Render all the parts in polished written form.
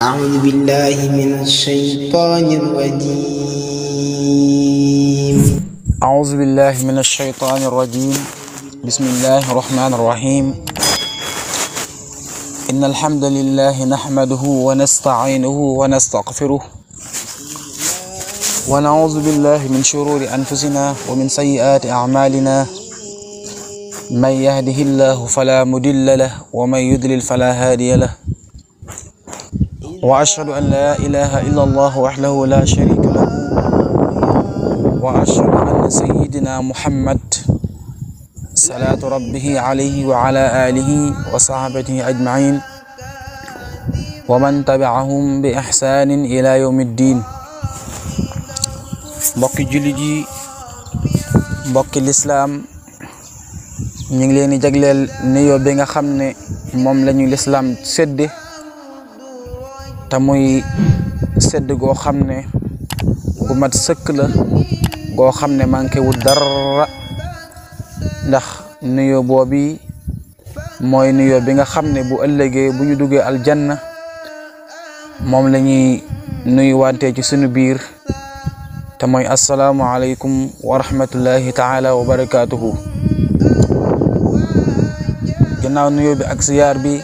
أعوذ بالله من الشيطان الرجيم أعوذ بالله من الشيطان الرجيم بسم الله الرحمن الرحيم إن الحمد لله نحمده ونستعينه ونستغفره ونعوذ بالله من شرور أنفسنا ومن سيئات أعمالنا من يهده الله فلا مضل له ومن يضلل فلا هادي له وأشهد أن لا إله إلا الله وحده لا شريك له وأشهد أن سيدنا محمد صلاة ربه عليه وعلى آله وصحبه أجمعين ومن تبعهم بإحسان إلى يوم الدين. mbokki jullit yi mbokki lislaam ñu ngi leen di jagleel nuyoo bi nga xam ne moom lañu lislaam sédde te muy sédd goo xam ne gu mat sëkk la goo xam ne manqué wu dara ndax nuyoo boobi mooy nuyoo bi nga xam ne bu ëllëgee bu ñu duggee aljanna moom la ñuy nuyu wante ci sunu biir te mooy assalaamu aleykum wa rahmatullahi taala wa barakaatuhu. gannaaw nuyoo bi ak ziyaar bi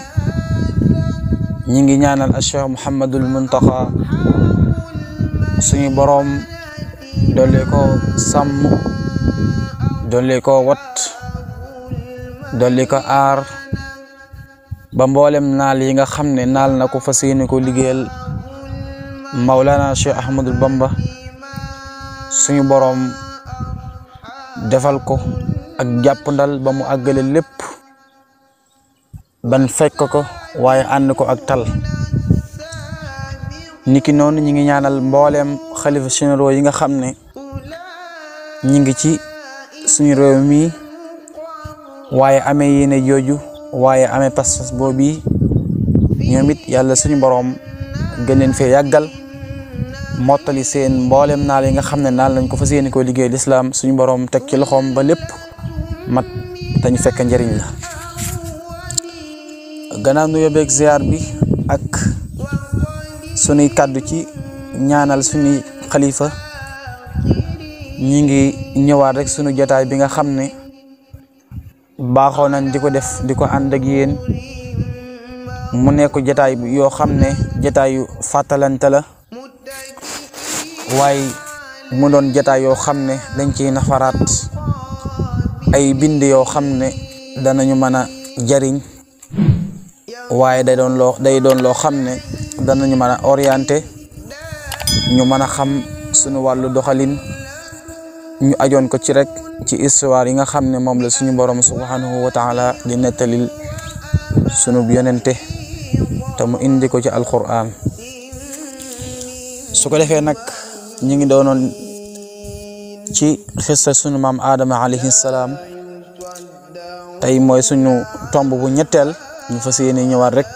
ñi ngi ñaanal Cheikh Muhammadul Muntaqa suñu boroom doole ko sàmm doole ko wat doole ko aar ba mboolem naal yi nga xam ne naal na ko fas yéene ko liggéeyal Mawlana Cheikh Ahmadul Bamba suñu boroom defal ko ak jàppandal ba mu àggale lépp ban fekk ko waaye ànd ko ak tal niki noonu ñi ngi ñaanal mbooleem xalifa généraux yi nga xam ne ñi ngi ci suñu réew mi waaye amee yéene jooju waaye amee pas-pas boobu ñoom it yàlla suñu boroom gën leen fee yàggal mottali seen mbooleem naal yi nga xam ne naal nañ ko fas yéene ko liggéey lislaam suñu boroom teg ci loxoom ba lépp mat dañu fekk njëriñ la. gannaaw nuyoo beeg ziar bi ak sunuy kàddu ci ñaanal sunuy xalifa ñi ngi ñëwaat rek sunu jotaay bi nga xam ne baaxoo nañ di ko def di ko ànd ak yéen mu nekk jotaay yoo xam ne jotaay yu fàttalante la waaye mu doon jotaay yoo xam ne dañ ciy nafaraat ay bind yoo xam ne danañu mën a jariñ waaye day doon loo xam ne danañu mën a orienté ñu mën a xam suñu wàllu doxalin ñu ajoon ko ci rek ci histoire yi nga xam ne moom la suñu borom subhanahu wa taala di nettalil sunu yonente te mu indi ko ci alquran su ko defee nag ñu ngi doonoon ci xissa sunu maam Adama alayhi salaam tey mooy suñu tomb bu ñetteel ñu fas yéene ñëwaat rek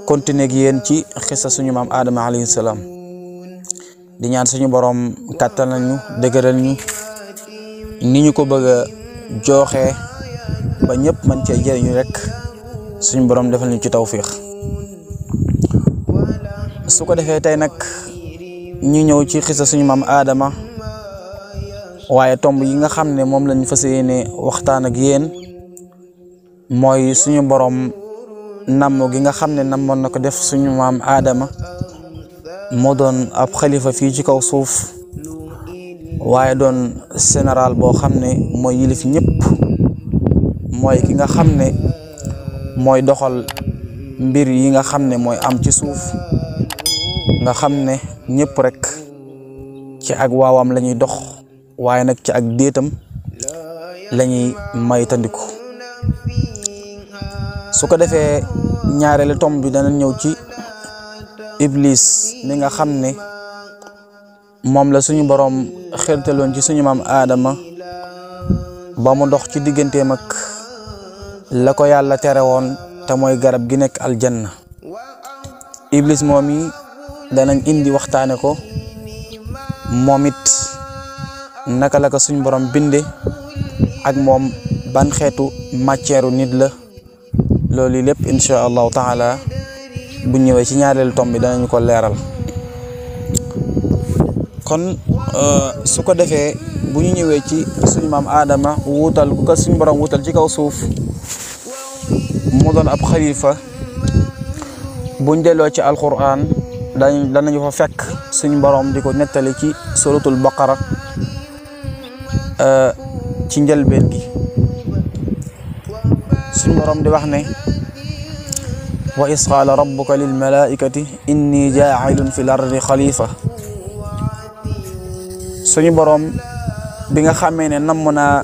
continuer ak yéen ci xissa suñu maam Adama alayhi salaam di ñaan suñu borom kàttal nañu dëgëral ñu ni ñu ko bëgg a jooxee ba ñëpp mën cee jëriñu rek suñu borom defal ñu ci tawfiix su ko defee tey nag ñu ñëw ci xissa suñu maam Adama waaye tomb yi nga xam ne moom lañu fas yéene waxtaan ak yéen mooy suñu borom namm gi nga xam ne namoon na ko def suñu maam Adama moo doon ab xalifa fii ci kaw suuf waaye doon général boo xam ne mooy yilif ñëpp mooy ki nga xam ne mooy doxal mbir yi nga xam ne mooy am ci suuf nga xam ne ñëpp rek ci ak waawam la ñuy dox waaye nag ci ak déetam la ñuy maytandiku su ko defee ñaareelu tomb bi dana ñëw ci iblis mi nga xam ne moom la suñu boroom xërtaloon ci suñu maam Adama ba mu dox ci digganteem ak la ko yàlla tere woon te mooy garab gi nekk aljanna iblis moom yi danañ indi waxtaane ko moom it naka la ko suñu boroom binde ak moom ban xeetu matière nit la loolu lépp insha allahu taala bu ñëwee ci ñaareelu tomb bi danañu ko leeral. kon su ko defee bu ñu ñëwee ci suñu maam Adama wuutal ku ko suñu borom wuutal ci kaw suuf mu doon ab xalifa buñ delloo ci alquran danañu fa fekk suñu borom di ko nettali ci suratul baqara ci njëlbeen gi suñu borom di wax ne wa is qaala rabbuka lil malaikati inni jaa'ilun fil ardi xalifa. suñu borom bi nga xamee ne namm naa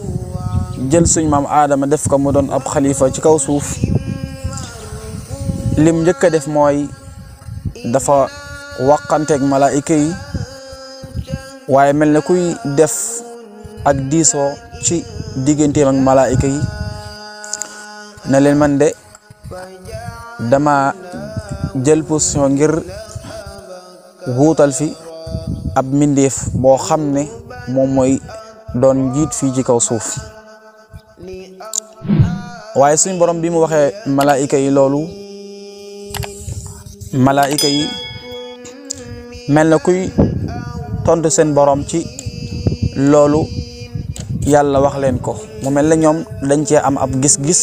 jël suñu maam Adama def ko mu doon ab xalifa ci kaw suuf lim njëkk a def mooy dafa waqanteeg malaayika yi waaye mel na kuy def ak diisoo ci digganteem ak malaayika yi na leen man de dama jël position ngir wuutal fi ab mbindeef boo xam ne moom mooy doon njiit fii ci kaw suuf. waaye suñ borom bi mu waxee malaayika yi loolu malaayika yi mel na kuy tontu seen borom ci loolu yàlla wax leen ko mu mel na ñoom dañ cee am ab gis-gis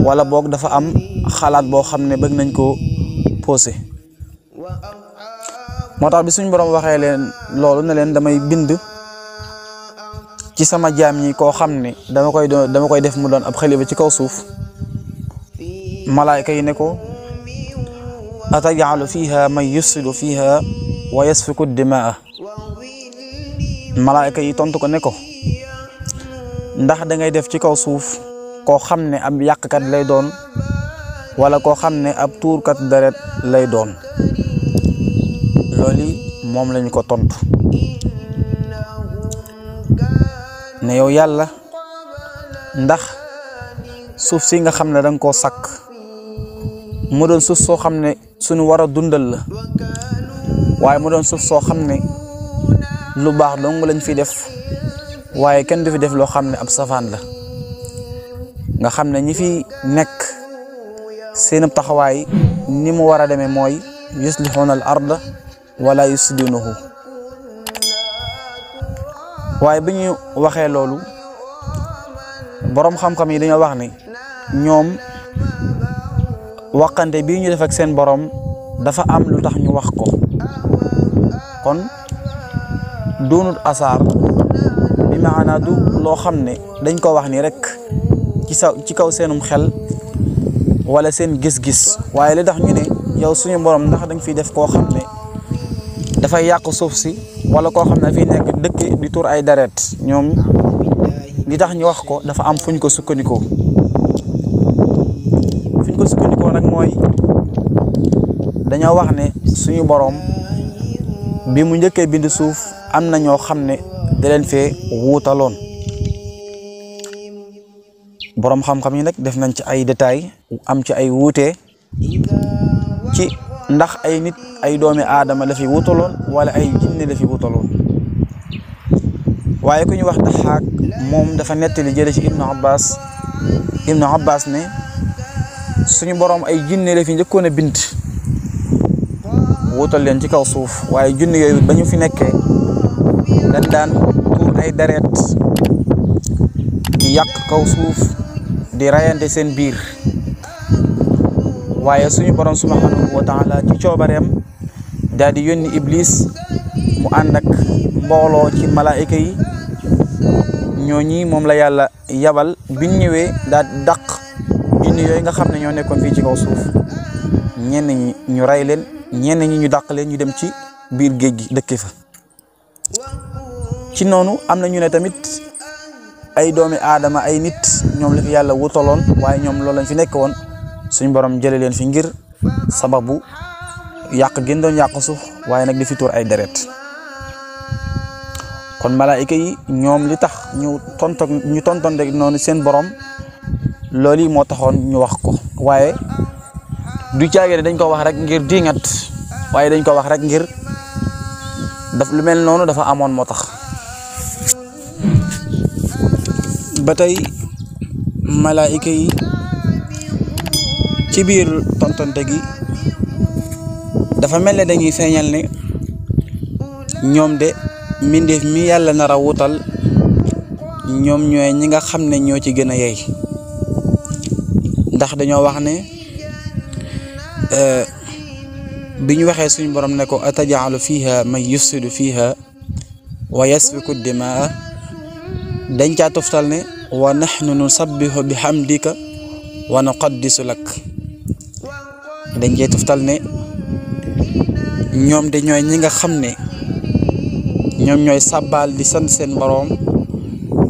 wala boog dafa am xalaat boo xam ne bëgg nañ ko posé. moo tax bi suñu borom waxee leen loolu ne leen damay bind ci sama jaam ñi koo xam ne dama koy def mu doon ab xalifa ci kaw suuf malaayka yi ne ko ataj'alu fiha man yufsidu fiha wa yasfiku dimaa. malaayka yi tontu ko ne ko ndax da ngay def ci kaw suuf koo xam ne ab yàqkat lay doon wala koo xam ne ab tuurkat deret lay doon. loolu moom lañu ko tontu ne yow yàlla ndax suuf si nga xam ne danga koo sakk mu doon suuf soo xam ne suñu war a dundal la waaye mu doon suuf soo xam ne lu baax dong lañ fi def waaye kenn du fi def loo xam ne ab safaan la nga xam ne ñi fi nekk seen taxawaay ni mu war a demee mooy yuslixuuna al arda wala yusdinuhu. waaye bi ñu waxee loolu boroom xam-xam yi dañoo wax ne ñoom waxante bii ñu def ak seen borom dafa am lu tax ñu wax ko kon doonut asaar bi maanaa du loo xam ne dañ ko wax ni rek ci kaw seenum xel wala seen gis-gis waaye li tax ñu ne yow suñu borom ndax dañ fiy def koo xam ne dafay yàq suuf si wala koo xam ne dafay nekk dëkk di tur ay deret ñoom li tax ñu wax ko dafa am fuñ ko sukkandikoo nag mooy dañoo wax ne suñu borom bi mu njëkkee bind suuf am na ñoo xam ne da leen fee wuutaloon borom xam-xam yi nag def nañ ci ay détails am ci ay wuute ci ndax ay nit ay doomi aadama la fi wutaloon wala ay jinne la fi wutaloon waaye ku ñu wax Daxaak moom dafa nettali jële ci Ibnu Abbas ne suñu borom ay jinne la fi njëkkoon a bind wutal leen ci kaw suuf waaye jinne yooyu ba ñu fi nekkee dañ daan tuur ay deret di yàq kaw suuf di rayante seen biir waaye suñu borom subhanahu wa taala ci coobareem daal di yónni Iblis mu ànd ak mbooloo ci malaayika yi ñooñi moom la yàlla yabal biñ ñëwee daal di dàq jinne yooyu nga xam ne ñoo nekkoon fii ci kaw suuf ñenn ñi ñu rey leen ñenn ñi ñu dàq leen ñu dem ci biir géej gi dëkk fa. ci noonu am na ñu ne tamit ay doomi aadama ay nit ñoom la fi yàlla wutaloon waaye ñoom loolu lañ fi nekk woon suñ borom jële leen fi ngir sababu yàq gën doon yàq suuf waaye nag di fi tuur ay deret kon malaayika yi ñoom li tax ñu tontoon rek noonu seen borom loolu yi moo taxoon ñu wax ko waaye du caagee dañ ko wax rek ngir diingat waaye dañ ko wax rek ngir lu mel noonu dafa amoon moo tax. ba tey malaayika yi ci biir tontonte gi dafa mel ne dañuy feeñal ne ñoom de mbindeef mi yàlla nar a wutal ñoom ñooy ñi nga xam ne ñoo ci gën a yey ndax dañoo wax ne bi ñu waxee suñu borom ne ko atajaalu fiha man yufsidu fiha wa yasfiku dimaa dañ caa toftal ne wa nahnu nusabbihu bi hamdika wa nuqaddisu lak dañ cee toftal ne ñoom de ñooy ñi nga xam ne ñoom ñooy sàbbaal di sant seen boroom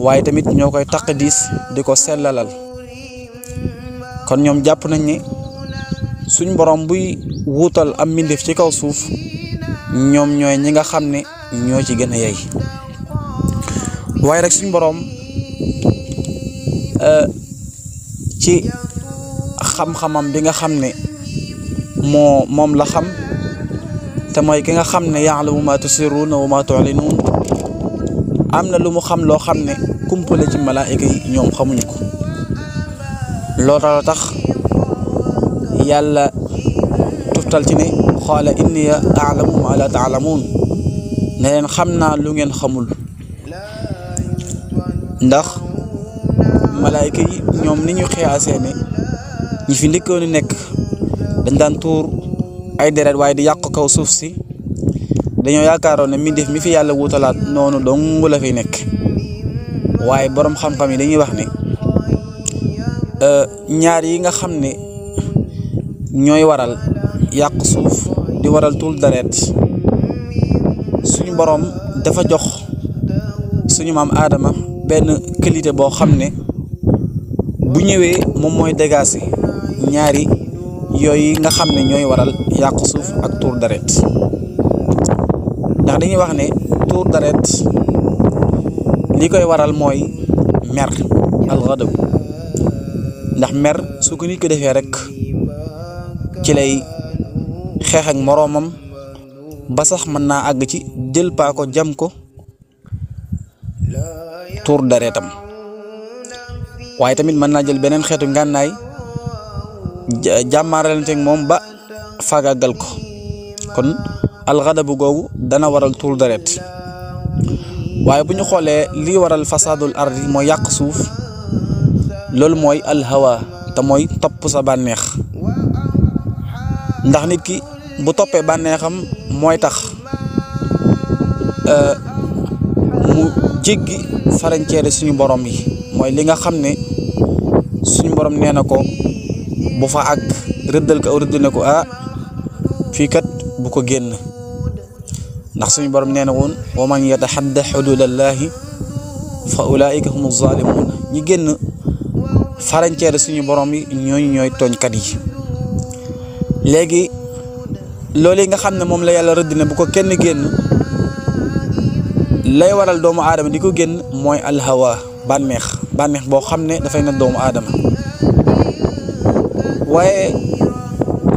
waaye tamit ñoo koy taqdis di ko sellalal kon ñoom jàpp nañ ne suñ boroom buy wuutal am mbindeef ci kaw suuf ñoom ñooy ñi nga xam ne ñoo ci gën a yey waaye rek suñ boroom ci xam-xamam bi nga xam ne moom la xam te mooy ki nga xam ne ya'lamu ma tusirruuna wa ma tu'linuun am na lu mu xam loo xam ne kumpale ci malaayika yi ñoom xamuñu ko loolu tax yàlla tuftal ci ne qaala inni a'lamu ma la ta'lamuun ne leen xam naa lu ngeen xamul ndax malaayika yi ñoom ni ñu xiyaasee ne ñi fi ndikkoon nekk dañ daan tuur ay deret waaye di yàq kaw suuf si dañoo yaakaaroon ne mbindeef mi fi yàlla wutalaat noonu dong la fi nekk waaye boroom xam-xam yi dañuy wax ne ñaar yi nga xam ne ñooy waral yàq suuf di waral tuur deret suñu boroom dafa jox suñu maam Aadama benn qualité boo xam ne bu ñëwee moom mooy dégager ñaari yooyu nga xam ne ñooy waral yàq suuf ak tuur deret ndax dañuy wax ne tuur deret li koy waral mooy mer al-ghadab ndax mer su ko nit ko defee rek ci lay xeex ak moroomam ba sax mën naa àgg ci jël paako jam ko tuur deretam waaye tamit mën naa jël beneen xeetu ngànnaay jàmmaaralante ak moom ba fagagal ko kon alxadabu googu dana waral tuur deret waaye bu ñu xoolee lii waral fasadul ardi mooy yàq suuf loolu mooy alhawa te mooy topp sa bànneex ndax nit ki bu toppee bànneexam mooy tax mu jéggi farañceere suñu borom yi mooy li nga xam ne suñu borom nee na ko bu fa àgg rëddal ko aw rëdd ne ko fii kat bu ko génn ndax suñu borom nee na woon wa man yataxadda xududallahi fa ulaika humu zalimun ñi génn farañceere suñu borom yi ñooy tooñkat yi léegi loolu yi nga xam ne moom la yàlla rëdd ne bu ko kenn génn lay waral doomu aadama di ko génn mooy alhawa bànneex boo xam ne dafay na doomu aadama waaye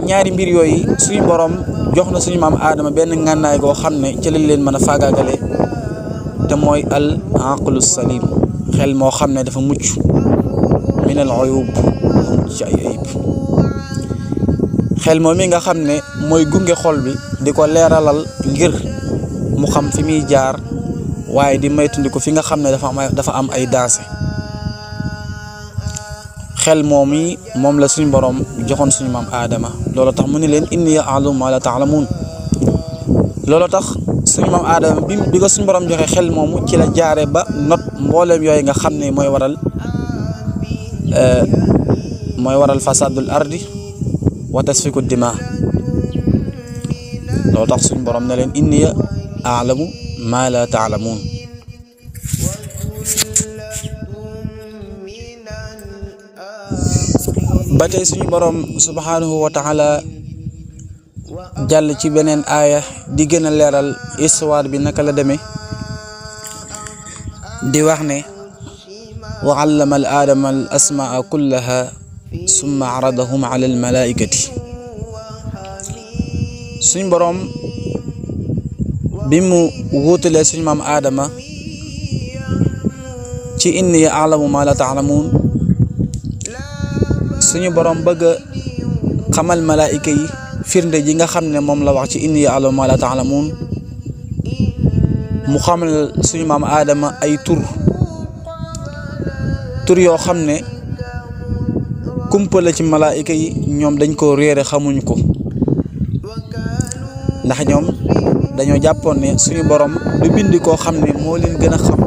ñaari mbir yooyu suñu borom jox na suñu maam aadama benn ngànnaay goo xam ne ci lañ leen mën a faagaagale te mooy al aqlu salim xel moo xam ne dafa mucc min al uyub dafa mucc ci ay ayib xel moom mi nga xam ne mooy gunge xol bi di ko leeralal ngir mu xam fi muy jaar waaye di maytundi ko fi nga xam ne dafa am ay daase xel moom la suñu borom joxoon suñu maam aadama loolu tax mu ne leen inni a'lamu ma la ta'lamun loolu tax suñu maam aadama bi ko suñu borom joxe xel moomu ci la jaare ba not mbooleem yooyu nga xam ne mooy waral fasadul ardi wa tasfiku dima loolu tax suñu borom ne leen inni a'lamu ma la ta'lamun ba tey suñu borom subhanahu wa ta'ala jàll ci beneen aaya di gën a leeral histoire bi naka la demee di wax ne wa 'allama al aadama al asmaa kullaha summa 'aradahum 'ala al malaa'ikati suñu borom bi mu wuutalee suñu maam aadama ci inni a'lamu ma la ta'lamun suñu borom bëgg a xamal malaayika yi firnde ji nga xam ne moom la wax ci inni a'lamu ma la ta'lamun mu xamal suñu maam Aadama ay tur yoo xam ne kumpa la ci malaayika yi ñoom dañ ko réere xamuñ ko ndax ñoom dañoo jàppoon ne suñu borom du bind koo xam ne moo leen gën a xam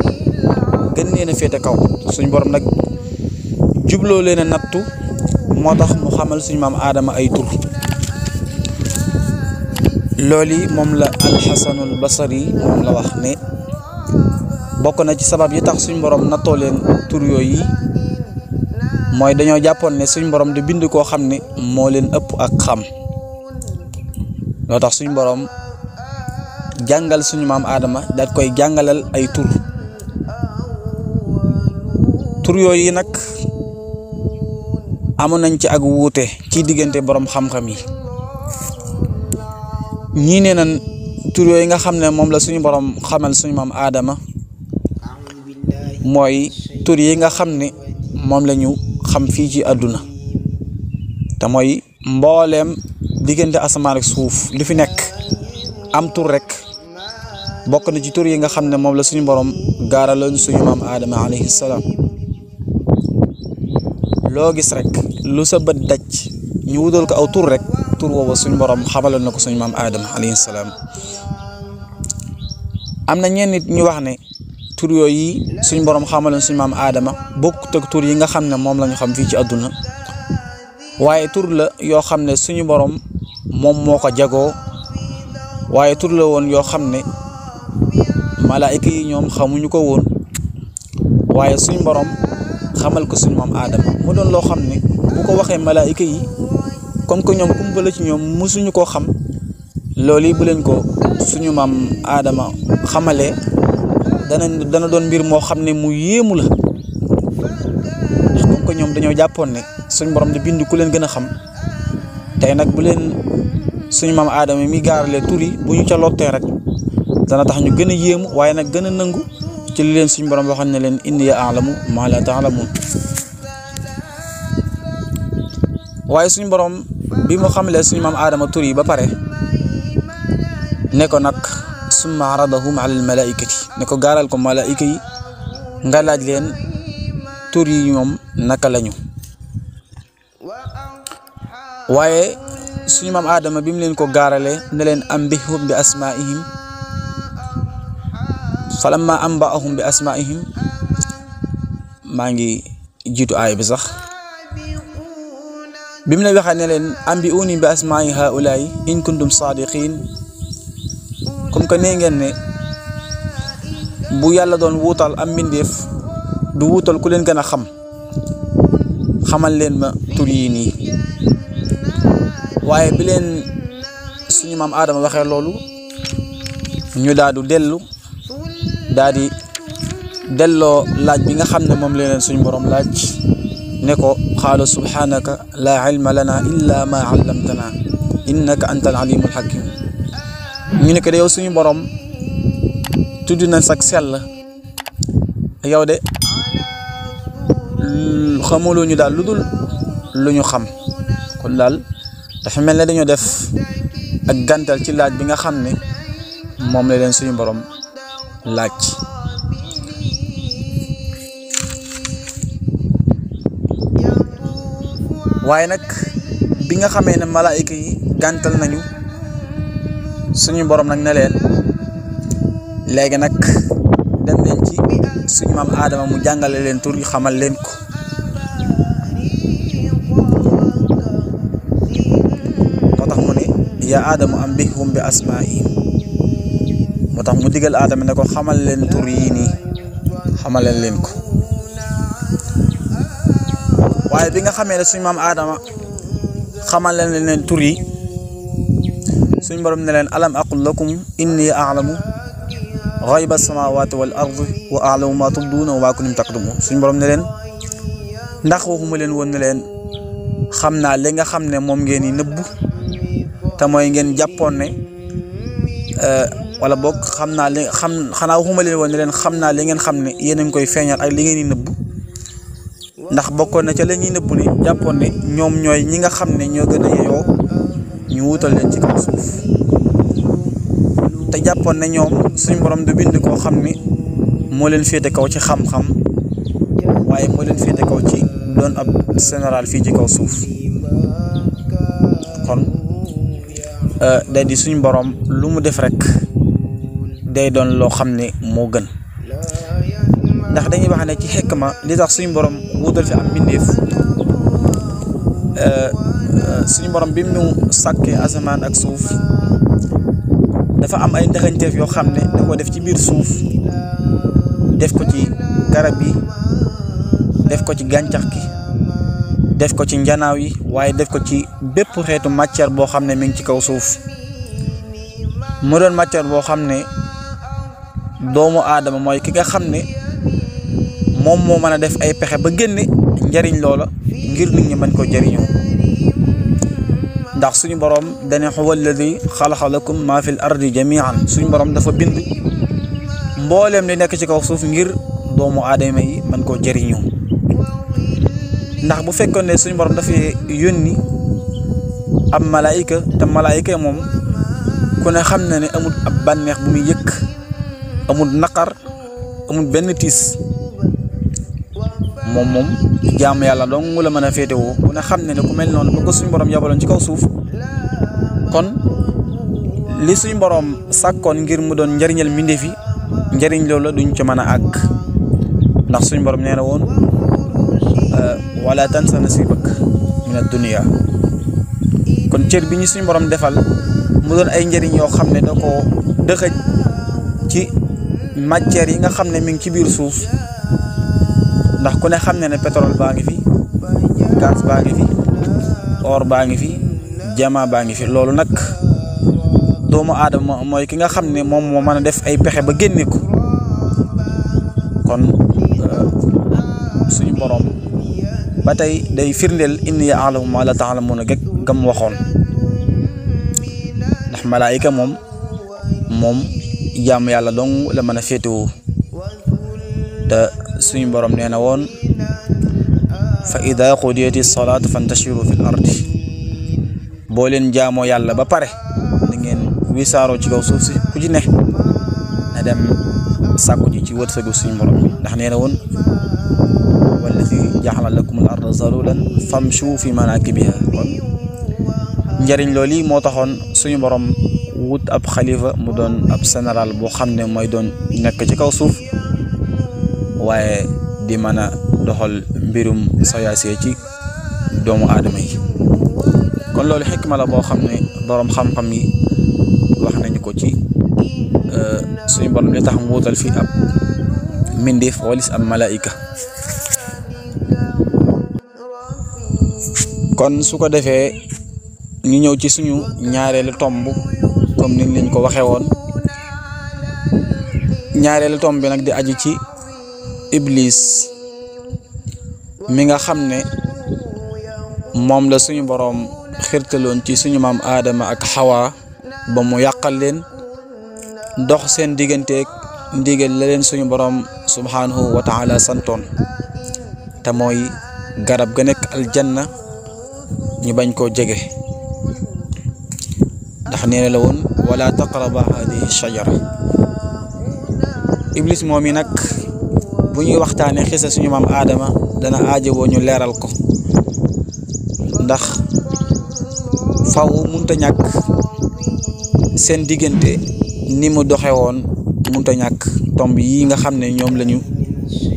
gën leen a féete kaw suñu borom nag jubloo leen a nattu moo tax mu xamal suñu maam Aadama ay tur loolu moom la alxasanul basari moom la wax ne bokk na ci sabab yi tax suñu borom nattoo leen tur yooyu mooy dañoo jàppoon ne suñu borom du bind koo xam ne moo leen ëpp ak xam loo tax suñu borom jàngal suñu maam Aadama daal koy jàngalal ay tur yooyu nag amoon nañ ci ak wuute ci diggante borom xam-xam yi ñii nee nañ tur yooyu nga xam ne moom la suñu borom xamal suñu maam Aadama mooy tur yi nga xam ne moom la ñu xam fii ci àdduna te mooy mbooleem diggante asamaan ak suuf li fi nekk am tur rek bokk na ci tur yi nga xam ne moom la suñu borom gaaraloon suñu maam Aadama alayhi salaam loo gis rek lu sa bët daj ñu wutal ko aw tur rek tur woowu suñu borom xamaloon na ko suñu maam Aadama alayhi salaam am na ñenn nit ñu wax ne tur yooyu suñu borom xamaloon suñu maam Aadama bokkut ak tur yi nga xam ne moom la ñu xam fii ci àdduna waaye tur la yoo xam ne suñu borom moom moo ko jagoo waaye tur la woon yoo xam ne malaayika yi ñoom xamuñu ko woon waaye suñu borom xamal ko suñu maam Aadama mu doon loo xam ne bu ko waxee malaayika yi comme que ñoom kumpa la ci ñoom musuñu koo xam loolu yi bu leen ko suñu maam Aadama xamalee dana doon mbir moo xam ne mu yéemu la ndax comme que ñoom dañoo jàppoon ne suñu borom di bind ku leen gën a xam tey nag bu leen suñu maam Aadama mi gaaralee tur yi bu ñu ca lottee rek dana tax ñu gën a yéemu waaye nag gën a nangu ci li leen suñu borom waxoon ne leen inni a'lamu ma la ta'lamun waaye suñu borom bi mu xamalee suñu maam Aadama tur yi ba pare ne ko nag summa aradahum ala al malaikati ne ko gaaral ko malaayika yi nga laaj leen tur yi ñoom naka lañu waaye suñu maam Aadama bi mu leen ko gaaralee ne leen ambihum bi asmaihim falamma amba'ahum bi asmaihim maa ngi jiitu aay bi sax bi mu leen waxee ne leen ambi'uni bi asma'i haula'i in kuntum sadiqin comme que nee ngeen ne bu yàlla doon wuutal am mbindeef du wuutal ku leen gën a xamal leen ma tur yi nii waaye bi leen suñu maam Aadama waxee loolu ñu daadu delloo laaj bi nga xam ne moom leen suñu borom laaj ne ko qaalu subhanaka laa ilma lana illa ma allamtana innaka anta al alimul hakim ñu ne ko de yow suñu borom tudd na sag sell yow de xamuloo ñu daal lu dul lu ñu xam kon daal dafa mel ne dañoo def ak gàntal ci laaj bi nga xam ne moom la leen suñu borom laaj waaye nag bi nga xamee ne malaayika yi gàntal nañu suñu borom nag ne leen léegi nag dem leen ci suñu maam Aadama mu jàngale leen tur yi xamal leen ko moo tax mu ne yaa Aadamu ambihum bi asmaihim moo tax mu digal Aadama ne ko xamal leen tur yi nii xamal leen ko waaye bi nga xamee ne suñu maam Aadama xamal leen tur yi suñu borom ne leen alam aqul lakum inni a'lamu ghayba samawati wal ardi wa a'lamu ma tubduna wa ma kuntum taktumun suñu borom ne leen ndax waxuma leen woon ne leen xam naa li nga xam ne moom ngeen di nëbbu te mooy ngeen jàppoon ne wala boog xanaa waxuma leen woon ne leen xam naa li ngeen xam ne yéen a ngi koy feeñal ak li ngeen di nëbbu ndax bokkoon na ca la ñuy nëbbu ne jàppoon ne ñoom ñooy ñi nga xam ne ñoo gën a yeyoo ñu wutal leen ci kaw suuf te jàppoon ne ñoom suñu borom du bind koo xam ni moo leen féete kaw ci xam-xam waaye moo leen féete kaw ci doon ab général fii ci kaw suuf kon day di suñu borom lu mu def rek day doon loo xam ne moo gën ndax dañuy wax ne ci xikma li tax suñu borom wutal fi am mbindeef suñu borom bi mu sàkkee asamaan ak suuf dafa am ay ndexañteef yoo xam ne da ko def ci biir suuf def ko ci garab yi def ko ci gàncax gi def ko ci njanaaw yi waaye def ko ci bépp xeetu matière boo xam ne mi ngi ci kaw suuf mu doon matière boo xam ne doomu aadama mooy ki nga xam ne moom moo mën a def ay pexe ba génne njariñ loola ngir nit ñi mën ko jariñoo ndax suñu borom dane huwa alladi xalaqa lakum maa fil ardi jamian suñu borom dafa bind mbooleem li nekk ci kaw suuf ngir doomu aadama yi mën koo jariñoo ndax bu fekkoon ne suñu borom dafay yónni ab malaayika te malaayika moom ku ne xam na ne amul ab bànneex bu muy yëkk amul naqar amul benn tiis moom jaamu yàlla dong la mën a féetewoo ku ne xam ne ku mel noonu bu ko suñu borom yabaloon ci kaw suuf kon li suñu borom sàkkoon ngir mu doon njariñal mbindeef yi njariñ loolu duñ ci mën a àgg ndax suñu borom nee na woon wala tansa nasibak min ad-dunya kon cër bi ñu suñu borom defal mu doon ay njariñ yoo xam ne da koo dëxëj ci matière yi nga xam ne mi ngi ci biir suuf ndax ku ne xam ne pétrole baa ngi fi gaz baa ngi fi or baa ngi fi jama baa ngi fi loolu nag doomu aadama mooy ki nga xam ne moom moo mën a def ay pexe ba génne ko kon suñu borom ba tey day firndeel inni a'lamu ma la ta'lamuuna gam waxoon ndax malaayika moom jaamu yàlla dong la mën a féetewoo te suñu borom nee na woon fa ida qudiyati salaatu fantashiru fil ardi boo leen jaamoo yàlla ba pare da ngeen wisaaroo ci kaw suuf si ku ci ne na dem sàkku ji ci wërsëgu suñu borom bi ndax nee na woon walladi jaxala lakum al arda zalulan famshu fi manakibiha kon njariñ loolu moo taxoon suñu borom wut ab xalifa mu doon ab général boo xam ne mooy doon nekk ci kaw suuf waaye di mën a doxal mbirum siyaasa ci doomu aadama yi kon loolu xikma la boo xam ne borom xam-xam yi wax nañu ko ci suñu borom li tax mu wutal fi ab mbindeef walis am malaayika kon su ko defee ñu ñëw ci suñu ñaareelu tomb comme niñ leen ko waxee woon ñaareelu tomb bi nag di aju ci iblis mi nga xam ne moom la suñu boroom xirtaloon ci suñu maam aadama ak xawa ba mu yàqal leen dox seen digganteeg ndigal la leen suñu boroom subhanahu wa taala santoon te mooy garab ga nekk aljanna ñu bañ koo jege ndax nee la woon wala taqraba hadihi shajara iblis moom yi nag bu ñuy waxtaanee xisa suñu maam aadama dana aajowoo ñu leeral ko ndax faw munta ñàkk seen diggante ni mu doxe woon munta ñàkk tomb yi nga xam ne ñoom lañu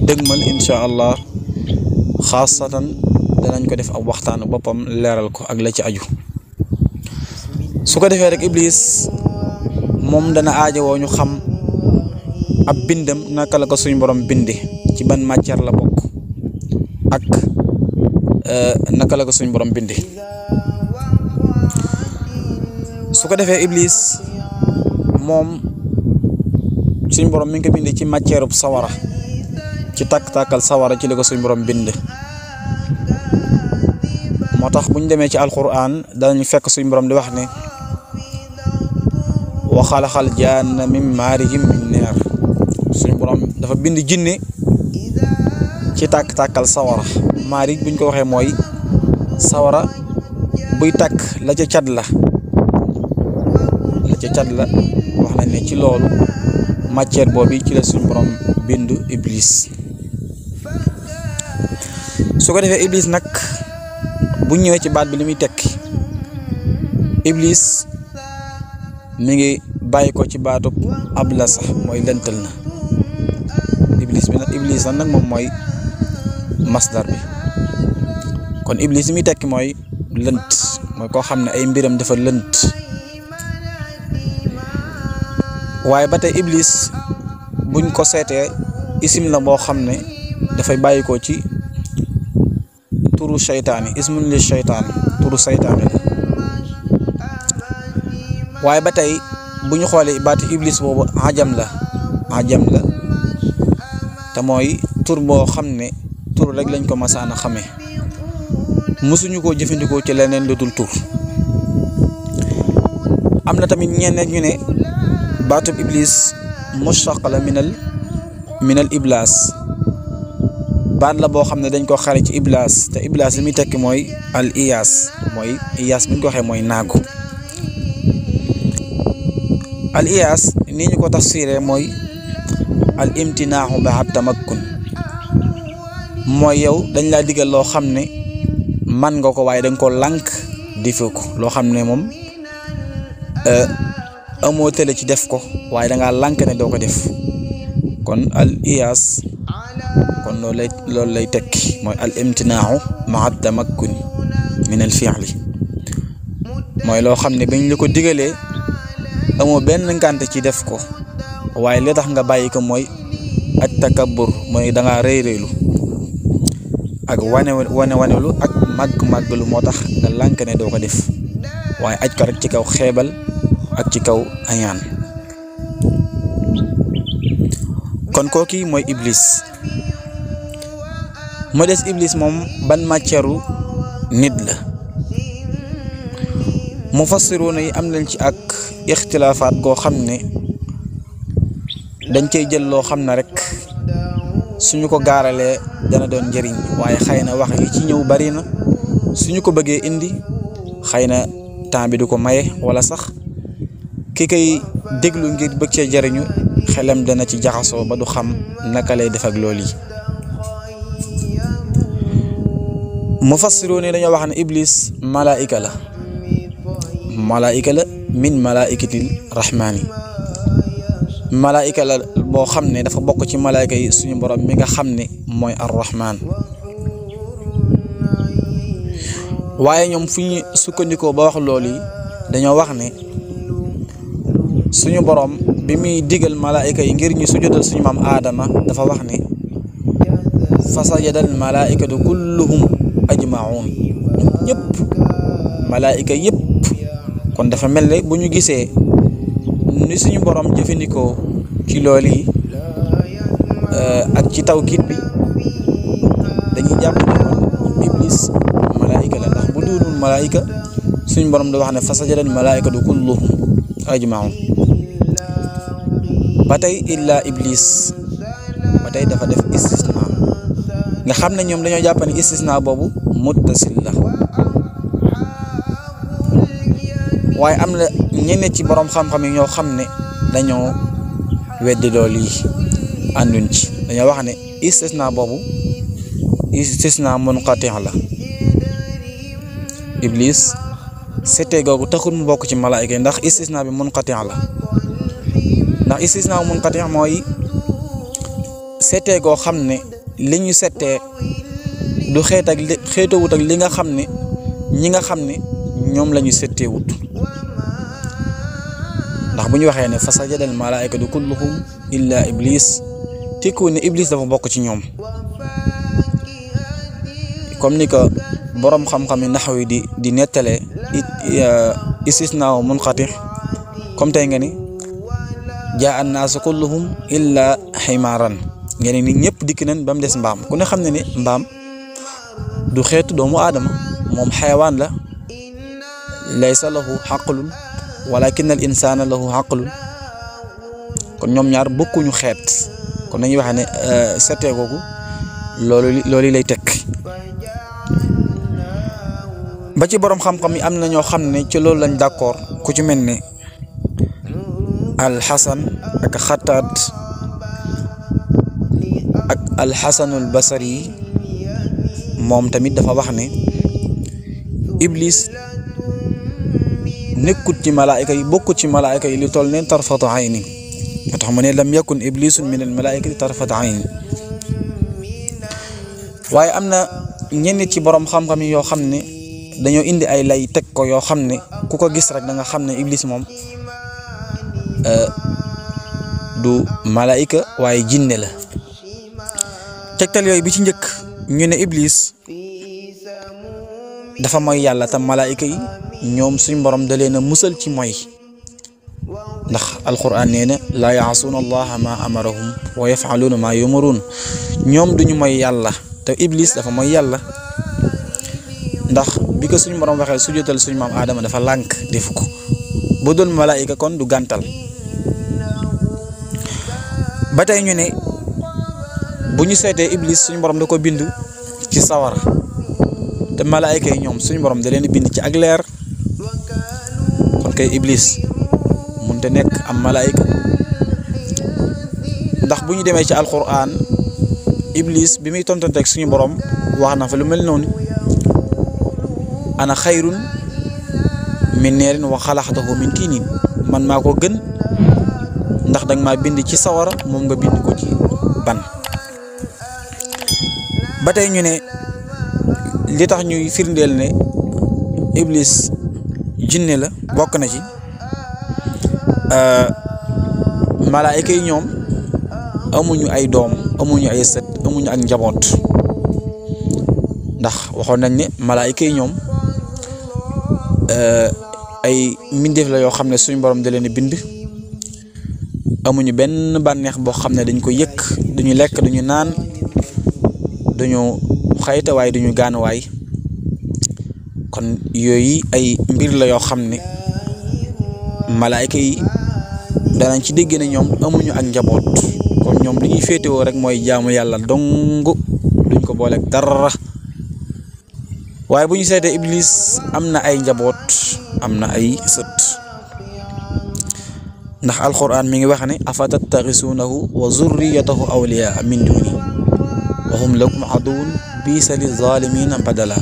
dëgmal insha allah xaasatan danañ ko def ab waxtaanu boppam leeral ko ak la ci aju su ko defee rek iblis moom dana aajowoo ñu xam ab bindam naka la ko suñu borom binde ci ban matière la bokk ak naka la ko suñu borom binde su ko defee iblis moom suñu borom mi ngi ko binde ci matière bu sawara ci tàkk-tàkkal sawara ci la ko suñu borom bind moo tax bu ñu demee ci alquran danañu fekk suñu borom di wax ne wa xalaxal jaanna min maarijin min naar suñu borom dafa bind jinne ci tàkk-tàkkal sawara maarij buñ ko waxee mooy sawara buy tàkk la ca cat la cat la wax nañ ne ci loolu matière boobu ci la suñu borom bind iblis. su ko defee iblis nag bu ñëwee ci baat bi li muy tekki iblis mi ngi bàyyi ko ci baatub ablasa mooy lëntal na iblis nag moom mooy masdar bi. kon iblis li muy tekki mooy lënt, mooy koo xam ne ay mbiram dafa lënt. waaye ba tey iblis buñ ko seetee isim la boo xam ne dafay bàyyi ko ci turu seytaane, ismun li seytaane, turu seytaane la. waaye ba tey bu ñu xoolee baatu iblis boobu ajam la te mooy tur boo xam ne tur rek lañ ko masaan a xamee, mësuñu koo jëfandikoo ci leneen lu dul tur. am na tamit ñeneen ñu ne baatub iblis mushtaq la minal iblas, baat la boo xam ne dañ ko xare ci iblas, te iblas li muy tekki mooy al iyaas, mooy iyaas bu ñu ko waxee mooy naagu. al iyaas ni ñu ko tafsiree mooy al imtinaahu ba tamakkun, mooy yow dañ laa digal loo xam ne man nga ko waaye dañ ko lànk defee ko, loo xam ne moom amoo tële ci def ko waaye dangaa lànk ne doo ko def. kon al iyaas kon loolu lay tekki mooy al imtinaahu ma tamakkun min al fi'li, mooy loo xam ne bañ la ko digalee amoo benn ngànt ci def ko waaye li tax nga bàyyi ko mooy at takabbur, mooy dangaa rëy-rëylu ak wanelu ak màgg-màgglu moo tax nga lànk ne doo ko def, waaye aj ko rek ci kaw xeebal ak ci kaw añaan. kon kooki mooy iblis. mu des iblis moom ban matière nit la. mufassiruuna yi am nañ ci ak ixtilaafaat goo xam ne dañ cey jël loo xam ne rek suñu ko gaaralee dana doon njëriñ, waaye xëy na wax yi ci ñëw bari na, suñu ko bëggee indi xëy na temps bi du ko maye, wala sax ki koy déglu ngir bëgg cee jëriñu xelam dana ci jaxasoo ba du xam naka lay def ak loolu yi. mufassiruun yi dañoo wax ne iblis malaayika la min malaa'ikatil rahmaani, malaayika la boo xam ne dafa bokk ci malaayika yi suñu borom mi nga xam ne mooy ar-rahmaan. waaye ñoom fu ñu sukkandikoo ba wax loolu yi dañoo wax ne suñu borom bi muy digal malaayika yi ngir ñu sujudal suñu maam Aadama dafa wax ne fa sajadal malaa'ikatu kulluhum ajma'un, ñëpp malaayika yëpp. kon dafa mel ne bu ñu gisee ni suñu borom jëfandikoo ci loolu yi ak ci tawkiit bi dañuy jàpp ne kon iblis malaayika la, ndax bu doonul malaayika suñu borom da wax ne fa sajadal malaa'ikatu kulluhum ajma'un. ba tey illa iblis, ba tey dafa def istisna, nga xam ne ñoom dañoo jàpp ne istisna boobu muttasil la. waaye am na ñenn ci borom xam-xam yi ñoo xam ne dañoo weddi loolu yi, ànduñ ci, dañoo wax ne istisna boobu istisna munqati' la. iblis seetee googu taxul mu bokk ci malaayika yi, ndax istisna bi munqati' la. ndax istisna munqati' mooy seetee goo xam ne li ñu seetee du xeetowut ak li nga xam ne ñi nga xam ne ñoom la ñu seetee wut. ndax bu ñu waxee ne fa sajadal malaa'ikatu kulluhum illa iblis, tekku ne iblis dafa bokk ci ñoom, comme ni ko borom xam-xam yi naxaw yi di nettalee istisnaa munqati', comme tey nga ni jaa annaasu kulluhum illa ximaaran, ngeen ni ñëpp dikk nañ ba mu des mbaam. ku ne xam ne ne mbaam du xeetu doomu aadama, moom xayawaan la, laysa lahu xaqlun walakin al insana lahu aqlun. kon ñoom ñaar bokkuñu xeet, kon dañuy wax ne seetee googu loolu lay tekk. ba ci borom xam-xam yi am na ñoo xam ne ci loolu lañ d'accord, ku ci mel ne alxasan ak xataat ak alxasanul basari moom tamit dafa wax ne iblis nekkut ci malaayika yi bokkut ci malaayika yi li toll ne tarfata ayni moo tax mu ne lam yakun iblisun min al malaayikati tarfata ayni waaye am na ñenn ci borom xam-xam yi yoo xam ne dañoo indi ay lay teg ko yoo xam ne ku ko gis rek da nga xam ne iblis moom du malaayika waaye jinne la tegtal yooyu bi ci njëkk ñu ne iblis dafa mooy yàlla tam malaayika yi ñoom suñ borom da leen a musal ci mooy ndax alquran nee na laa yaasuuna allaha ma amarahum wa yafaluuna ma yumaruun ñoom duñu mooy yàlla te iblis dafa mooy yàlla ndax bi ko suñ borom waxee sujjóotal suñ maam Adama dafa lànk defu ko bu doon malaayika kon du gàntal ba tey ñu ne bu ñu seetee iblis suñ borom da ko bind ci sawara te malaayika yi ñoom suñ borom da leen bind ci ak leer kon kay iblis munte nekk am malaayika ndax bu ñu demee ci alquran iblis bi muy tontanteeg suñu borom wax na fa lu mel noonu ana xayrun min neerin wa xalaxtahu min tiinin man maa ko gën ndax danga maa bind ci sawara moom nga bind ko ci ban ba tey ñu ne li tax ñuy firndeel ne iblis jinne la bokk na ci malaayika yi ñoom amuñu ay doom amuñu ay sët amuñu ak njaboot ndax waxoon nañ ne malaayika yi ñoom ay mbindeef la yoo xam ne suñu borom da leen bind amuñu benn bànneex boo xam ne dañ ko yëkk duñu lekk duñu naan duñu xayta waaye duñu gaanuwaay kon yooyu ay mbir la yoo xam ne malaayika yi danañ ci dégg ne ñoom amuñu ak njaboot kon ñoom li ñuy féetewoo rek mooy jaamu yàlla dong duñ ko booleeg dara waaye bu ñu seetee iblis am na ay njaboot am na ay sët ndax alquran mi ngi wax ne afatattaxisuunahu wa zurriyatahu awliyaa min duni wa hum lakum aduwwun biisa li zaalimiina badala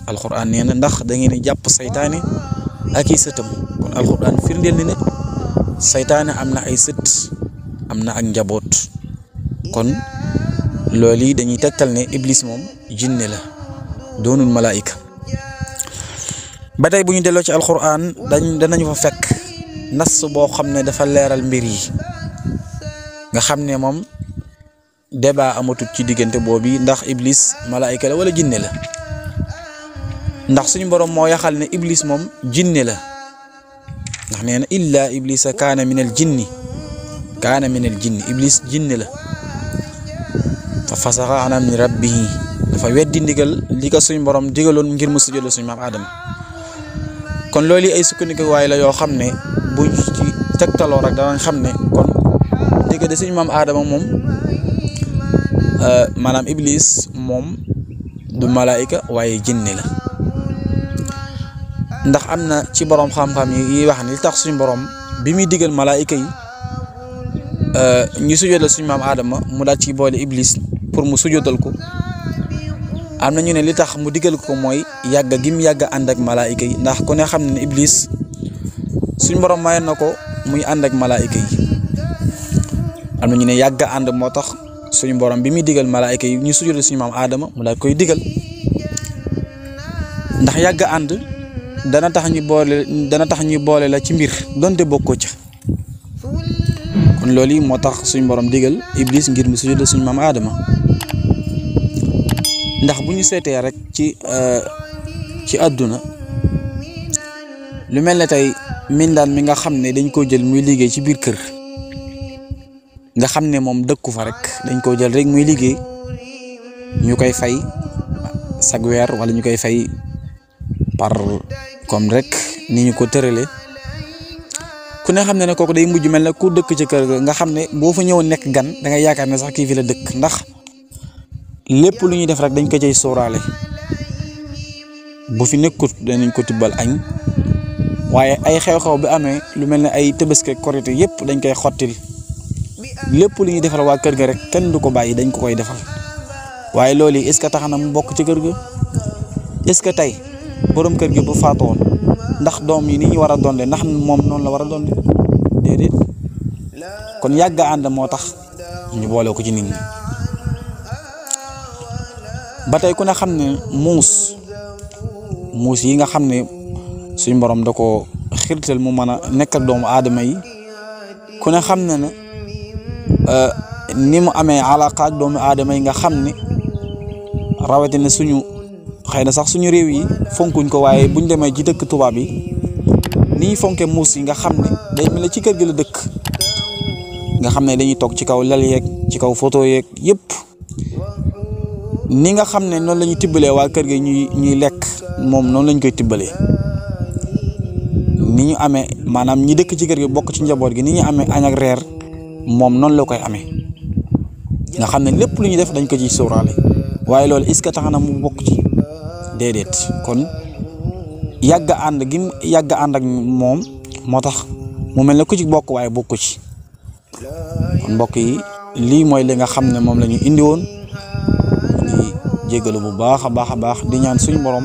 alquran nee na ndax da ngeen di jàpp saytaane ak i sëtam kon alquran firndeel ni ne saytaane am na ay sët am na ak njaboot kon loolu yi dañuy tegtal ne iblis moom jinne la doonul malaayika ba tey bu ñu delloo ci alquran danañu fa fekk nas boo xam ne dafa leeral mbir yi nga xam ne moom débat amatut ci diggante boobu ndax iblis malaayika la wala jinne la ndax suñu borom moo yaxal ne iblis moom jinne la ndax nee na illa iblisa kaana minal jinni iblis jinne la fa fasaxa an amri rabbihi dafa weddi ndigal li ko suñu borom digaloon ngir mu sujjóotal suñu maam Adama kon loolu ay sukkandiku waay la yoo xam ne buñ ci tegtaloo rek danañ xam ne kon dégg de suñu maam Adama moom maanaam iblis moom du malaayika waaye jinne la ndax am na ci borom xam-xam yi wax ne li tax suñu borom bi muy digal malaayika yi ñu sujjóotal suñu maam Adama mu daal ci boole iblis pour mu sujjóotal ko am na ñu ne li tax mu digal ko mooy yàgg gi mu yàgg ànd ak malaayika yi ndax ku ne xam ne iblis suñu borom mayoon na ko muy ànd ak malaayika yi am na ñu ne yàgg ànd moo tax suñu borom bi muy digal malaayika yi ñu sujjóotal suñu maam Adama mu daal koy digal ndax yàgg ànd dana tax ñu boole la ci mbir donte bokkoo ca kon loolu yi moo tax suñu borom digal iblis ngir mu sujjóotal suñu maam Adama ndax bu ñu seetee rek ci àdduna lu mel ne tey mindaan mi nga xam ne dañ koo jël muy liggéey ci biir kër nga xam ne moom dëkku fa rek dañ koo jël rek muy liggéey ñu koy fay sag weer wala ñu koy fay par comme rek ni ñu ko tërale ku ne xam ne kooku day mujj mel ne ku dëkk ci kër ga nga xam ne boo fa ñëwoon nekk gan da ngay yaakaar ne sax kii fi la dëkk ndax lépp lu ñuy def rek dañ ko cay sóoraale bu fi nekkut danañ ko tibbal añ waaye ay xew-xew bi amee lu mel ne ay Tabaski Korité yëpp dañ koy xottil lépp lu ñuy defal waa kër ga rek kenn du ko bàyyi dañ ko koy defal waaye loolu yi est-ce que tax na mu bokk ci kër ga est-ce que tey borom kër gi bu faatoon ndax doom yi ni ñu war a donde ndax moom noonu la war a donde déedéet kon yàgg ànd moo tax ñu boole ko ci nit ñi ba tey ku ne xam ne muus yi nga xam ne suñ borom da ko xirtal mu mën a nekk ak doomu aadama yi ku ne xam ne ne ni mu amee alaqa ak doomu aadama yi nga xam ne rawatina suñu xëy na sax suñu réew yi fonkuñ ko waaye buñ demee ci dëkk tubaab yi ni ñuy fonke muus yi nga xam ne day mel ne ci kër gi la dëkk nga xam ne dañuy toog ci kaw lal yeeg ci kaw photo yeeg yëpp ni nga xam ne noonu la ñuy tibbalee waa kër gi ñuy lekk moom noonu lañ koy tibbalee ni ñu amee maanaam ñi dëkk ci kër gi bokk ci njaboot gi ni ñu amee añ ak reer moom noonu la koy amee nga xam ne lépp lu ñuy def dañ ko ciy sóoraale waaye loolu est-ce que tax na mu bokk ci déedéet kon yàgg ànd gi yàgg ànd ak moom moo tax mu mel ne ku ci bokk waaye bokku ci kon mbokk yi lii mooy li nga xam ne moom la ñu indi woon di jégalu bu baax a baax di ñaan suñu borom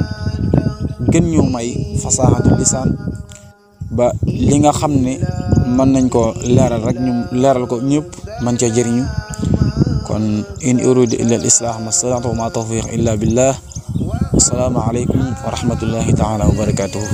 gën ñu may fasaaxatu lisaan ba li nga xam ne mën nañ ko leeral rek ñu leeral ko ñëpp man cee jëriñu kon in uridu illa al islah ma stata'tu wa ma tawfiq illa billah assalaamu alaykum wa rahmatullahi taala wa barakatuhu